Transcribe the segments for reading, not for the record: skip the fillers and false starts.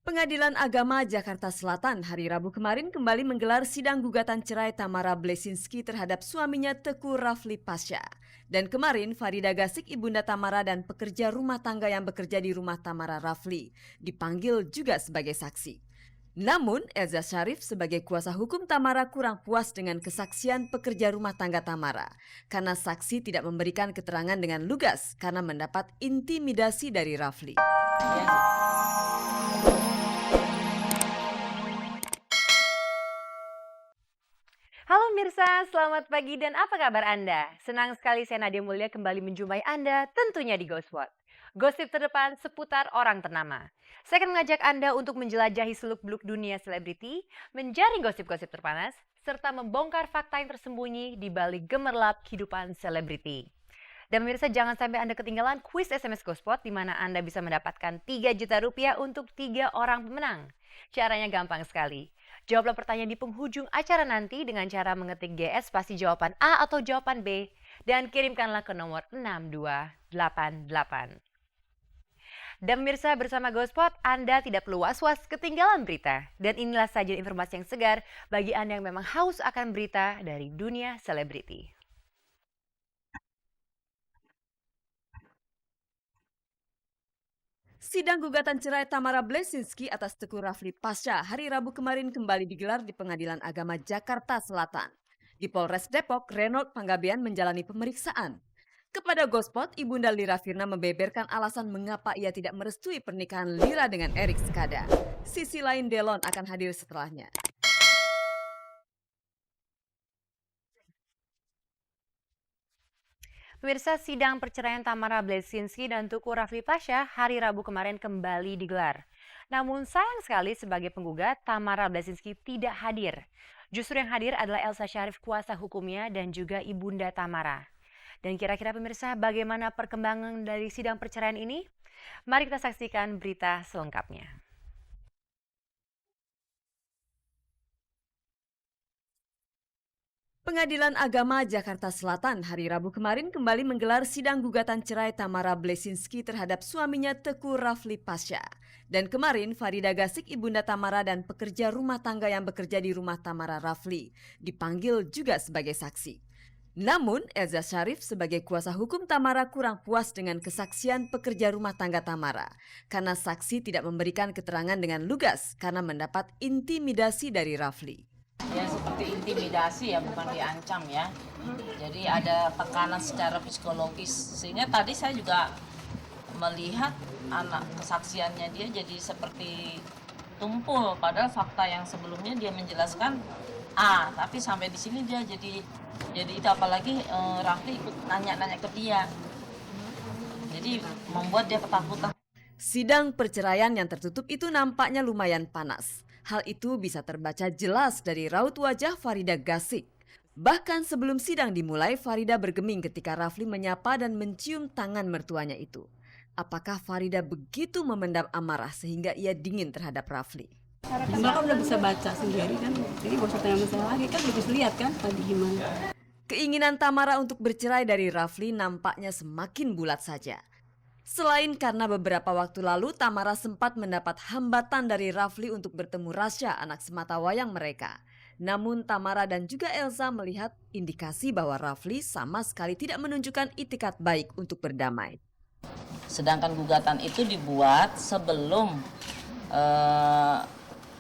Pengadilan Agama Jakarta Selatan hari Rabu kemarin kembali menggelar sidang gugatan cerai Tamara Blesinski terhadap suaminya Teku Rafli Pasha. Dan kemarin Farida Gasik, ibunda Tamara dan pekerja rumah tangga yang bekerja di rumah Tamara Rafli, dipanggil juga sebagai saksi. Namun, Elza Syarif sebagai kuasa hukum Tamara kurang puas dengan kesaksian pekerja rumah tangga Tamara. Karena saksi tidak memberikan keterangan dengan lugas karena mendapat intimidasi dari Rafli. Halo Mirsa, selamat pagi dan apa kabar Anda? Senang sekali saya Nadia Mulia kembali menjumpai Anda tentunya di Ghostwatch. Gosip terdepan seputar orang ternama. Saya akan mengajak Anda untuk menjelajahi seluk-beluk dunia selebriti, menjaring gosip-gosip terpanas, serta membongkar fakta yang tersembunyi di balik gemerlap kehidupan selebriti. Dan pemirsa jangan sampai Anda ketinggalan kuis SMS Ghostwatch di mana Anda bisa mendapatkan 3 juta rupiah untuk 3 orang pemenang. Caranya gampang sekali. Jawablah pertanyaan di penghujung acara nanti dengan cara mengetik GS spasi jawaban A atau jawaban B dan kirimkanlah ke nomor 6288. Dan pemirsa bersama Ghostwatch, Anda tidak perlu was-was ketinggalan berita. Dan inilah saja informasi yang segar bagi Anda yang memang haus akan berita dari dunia selebriti. Sidang gugatan cerai Tamara Blesinski atas Teku Rafli Pasha hari Rabu kemarin kembali digelar di Pengadilan Agama Jakarta Selatan. Di Polres Depok, Reynold Panggabean menjalani pemeriksaan. Kepada Gospot, Ibunda Lira Firna membeberkan alasan mengapa ia tidak merestui pernikahan Lira dengan Erik Skada. Sisi lain Delon akan hadir setelahnya. Pemirsa, sidang perceraian Tamara Blesinski dan Teku Rafli Pasha hari Rabu kemarin kembali digelar. Namun sayang sekali sebagai penggugat, Tamara Blesinski tidak hadir. Justru yang hadir adalah Elza Syarif kuasa hukumnya dan juga ibunda Tamara. Dan kira-kira pemirsa bagaimana perkembangan dari sidang perceraian ini? Mari kita saksikan berita selengkapnya. Pengadilan Agama Jakarta Selatan hari Rabu kemarin kembali menggelar sidang gugatan cerai Tamara Blesinski terhadap suaminya Teku Rafli Pasha. Dan kemarin Farida Gasik, ibunda Tamara dan pekerja rumah tangga yang bekerja di rumah Tamara Rafli, dipanggil juga sebagai saksi. Namun, Elza Syarif sebagai kuasa hukum Tamara kurang puas dengan kesaksian pekerja rumah tangga Tamara. Karena saksi tidak memberikan keterangan dengan lugas karena mendapat intimidasi dari Rafli. Ya seperti intimidasi ya, bukan diancam ya. Jadi ada tekanan secara psikologis. Sehingga tadi saya juga melihat anak kesaksiannya dia jadi seperti tumpul. Padahal fakta yang sebelumnya dia menjelaskan A, tapi sampai di sini dia jadi itu apalagi Rafli ikut nanya-nanya ke dia. Jadi membuat dia ketakutan. Sidang perceraian yang tertutup itu nampaknya lumayan panas. Hal itu bisa terbaca jelas dari raut wajah Farida Gasik. Bahkan sebelum sidang dimulai, Farida bergeming ketika Rafli menyapa dan mencium tangan mertuanya itu. Apakah Farida begitu memendam amarah sehingga ia dingin terhadap Rafli? Mbak kan udah bisa baca sendiri kan, jadi gak usah tanya masalah lagi kan, bisa lihat kan tadi gimana. Keinginan Tamara untuk bercerai dari Rafli nampaknya semakin bulat saja. Selain karena beberapa waktu lalu Tamara sempat mendapat hambatan dari Rafli untuk bertemu Rasya, anak sematawayang mereka. Namun Tamara dan juga Elza melihat indikasi bahwa Rafli sama sekali tidak menunjukkan itikat baik untuk berdamai. Sedangkan gugatan itu dibuat sebelum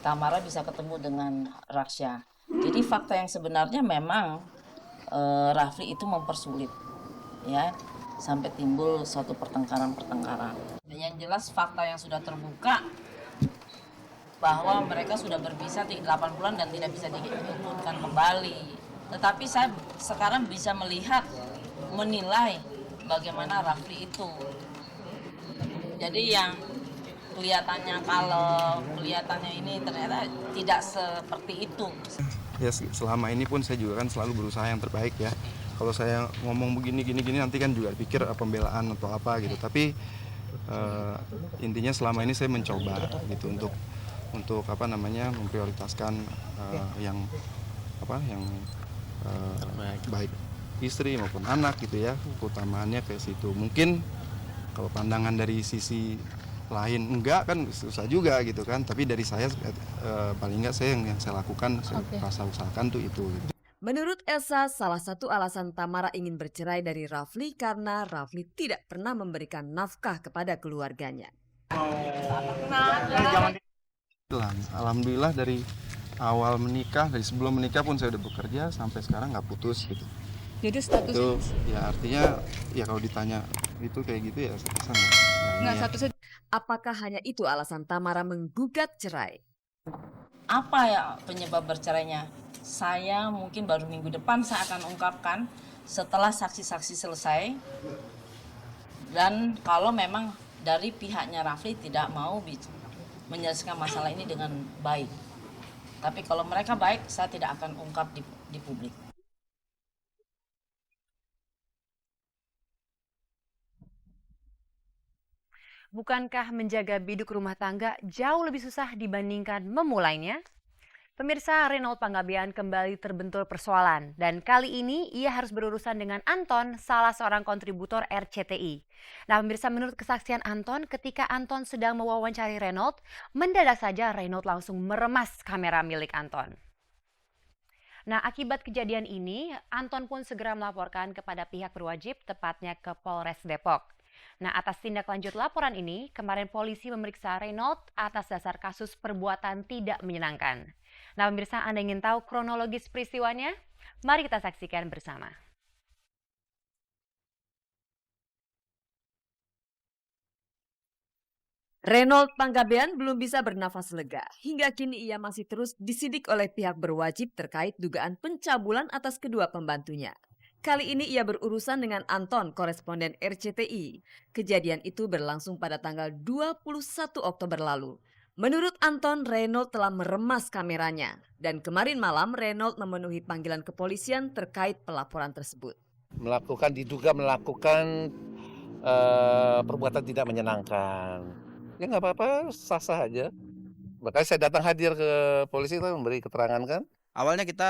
Tamara bisa ketemu dengan Rasya. Jadi fakta yang sebenarnya memang Rafli itu mempersulit, ya, sampai timbul suatu pertengkaran. Yang jelas fakta yang sudah terbuka bahwa mereka sudah berpisah 8 bulan dan tidak bisa diikutkan kembali. Tetapi saya sekarang bisa melihat, menilai bagaimana Rafli itu. Jadi yang kelihatannya kalau kelihatannya ini ternyata tidak seperti itu. Ya selama ini pun saya juga kan selalu berusaha yang terbaik ya. Kalau saya ngomong begini nanti kan juga pikir pembelaan atau apa gitu. Tapi intinya selama ini saya mencoba gitu untuk memprioritaskan yang baik istri maupun anak gitu ya. Utamaannya ke situ. Mungkin kalau pandangan dari sisi lain enggak kan susah juga gitu kan, tapi dari saya paling enggak saya yang saya lakukan, saya rasa usahakan tuh itu gitu. Menurut Elsa, salah satu alasan Tamara ingin bercerai dari Rafli karena Rafli tidak pernah memberikan nafkah kepada keluarganya. Alhamdulillah dari awal menikah, dari sebelum menikah pun saya udah bekerja sampai sekarang nggak putus gitu. Jadi statusnya Itu ya artinya ya kalau ditanya itu kayak gitu ya statusnya nggak ya. statusnya. Apakah hanya itu alasan Tamara menggugat cerai? Apa ya penyebab bercerainya? Saya mungkin baru minggu depan saya akan ungkapkan setelah saksi-saksi selesai. Dan kalau memang dari pihaknya Rafli tidak mau menyelesaikan masalah ini dengan baik. Tapi kalau mereka baik, saya tidak akan ungkap di publik. Bukankah menjaga biduk rumah tangga jauh lebih susah dibandingkan memulainya? Pemirsa, Reynold Panggabean kembali terbentur persoalan dan kali ini ia harus berurusan dengan Anton, salah seorang kontributor RCTI. Nah, pemirsa, menurut kesaksian Anton, ketika Anton sedang mewawancari Reynold, mendadak saja Reynold langsung meremas kamera milik Anton. Nah, akibat kejadian ini, Anton pun segera melaporkan kepada pihak berwajib, tepatnya ke Polres Depok. Nah, atas tindak lanjut laporan ini, kemarin polisi memeriksa Reynold atas dasar kasus perbuatan tidak menyenangkan. Nah, pemirsa, Anda ingin tahu kronologis peristiwanya? Mari kita saksikan bersama. Reynold Panggabean belum bisa bernafas lega. Hingga kini ia masih terus disidik oleh pihak berwajib terkait dugaan pencabulan atas kedua pembantunya. Kali ini ia berurusan dengan Anton, koresponden RCTI. Kejadian itu berlangsung pada tanggal 21 Oktober lalu. Menurut Anton, Reynold telah meremas kameranya. Dan kemarin malam Reynold memenuhi panggilan kepolisian terkait pelaporan tersebut. Diduga melakukan perbuatan tidak menyenangkan. Ya nggak apa-apa, sah-sah aja. Makanya saya datang hadir ke polisi itu memberi keterangan kan. Awalnya kita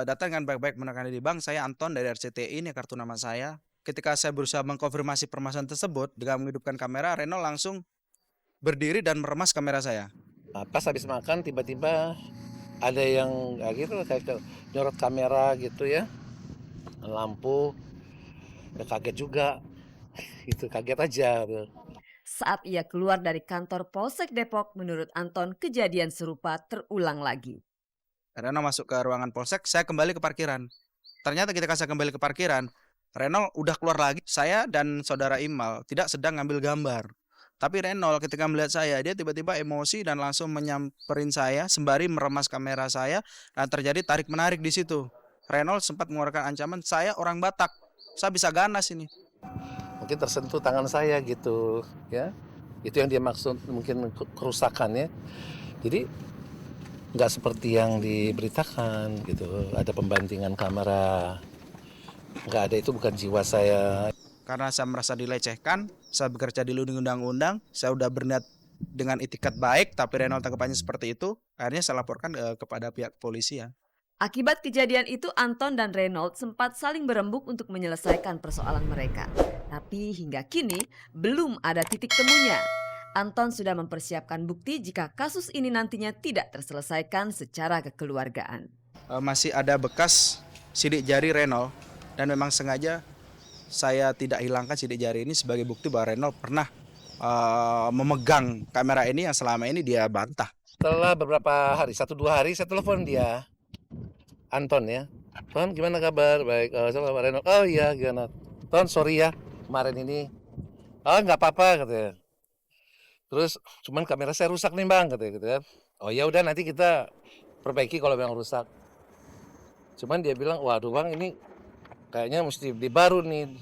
datang dengan baik-baik menekan di bank. Saya Anton dari RCTI, ini kartu nama saya. Ketika saya berusaha mengkonfirmasi permasalahan tersebut dengan menghidupkan kamera, Reynold langsung berdiri dan meremas kamera saya. Nah, pas habis makan tiba-tiba ada yang gitu kayak nyorot kamera gitu ya, lampu, ya kaget juga, itu kaget aja. Saat ia keluar dari kantor Polsek Depok, menurut Anton kejadian serupa terulang lagi. Reynold masuk ke ruangan polsek, saya kembali ke parkiran. Ternyata ketika saya kembali ke parkiran, Reynold udah keluar lagi. Saya dan saudara Imal tidak sedang ngambil gambar. Tapi Reynold ketika melihat saya, dia tiba-tiba emosi dan langsung menyamperin saya sembari meremas kamera saya dan terjadi tarik-menarik di situ. Reynold sempat mengeluarkan ancaman, saya orang Batak, saya bisa ganas ini. Mungkin tersentuh tangan saya gitu, ya. Itu yang dia maksud mungkin kerusakan ya. Jadi nggak seperti yang diberitakan gitu, ada pembantingan kamera, nggak ada, itu bukan jiwa saya. Karena saya merasa dilecehkan, saya bekerja di undang-undang, saya udah berniat dengan itikat baik, tapi Reynold tanggapannya seperti itu, akhirnya saya laporkan kepada pihak polisi ya. Akibat kejadian itu, Anton dan Reynold sempat saling berembuk untuk menyelesaikan persoalan mereka. Tapi hingga kini belum ada titik temunya. Anton sudah mempersiapkan bukti jika kasus ini nantinya tidak terselesaikan secara kekeluargaan. Masih ada bekas sidik jari Reynold dan memang sengaja saya tidak hilangkan sidik jari ini sebagai bukti bahwa Reynold pernah memegang kamera ini yang selama ini dia bantah. Setelah beberapa hari, 1-2 hari saya telepon dia, Anton ya. Ton, gimana kabar? Baik, sama Pak Reynold. Oh iya, gimana? Ton, sorry ya, kemarin ini. Oh, nggak apa-apa, katanya. Terus, cuman kamera saya rusak nih bang, katanya gitu kan. Oh ya udah, nanti kita perbaiki kalau memang rusak. Cuman dia bilang, waduh bang, ini kayaknya mesti beli baru nih.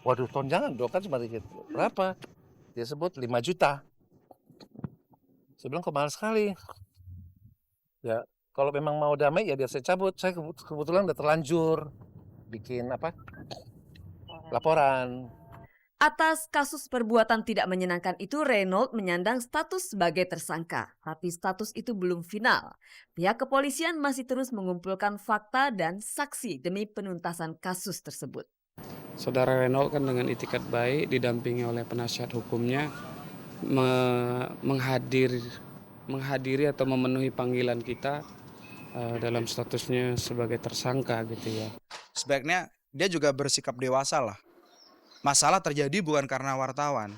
Waduh, Ton, jangan dong, kan cuma dikit. Berapa? Dia sebut 5 juta. Saya bilang, kok mahal sekali. Ya, kalau memang mau damai ya biar saya cabut. Saya kebetulan udah terlanjur bikin laporan. Atas kasus perbuatan tidak menyenangkan itu, Reynold menyandang status sebagai tersangka. Tapi status itu belum final. Pihak kepolisian masih terus mengumpulkan fakta dan saksi demi penuntasan kasus tersebut. Saudara Reynold kan dengan itikat baik didampingi oleh penasihat hukumnya menghadiri atau memenuhi panggilan kita dalam statusnya sebagai tersangka gitu ya. Sebaiknya dia juga bersikap dewasa lah. Masalah terjadi bukan karena wartawan,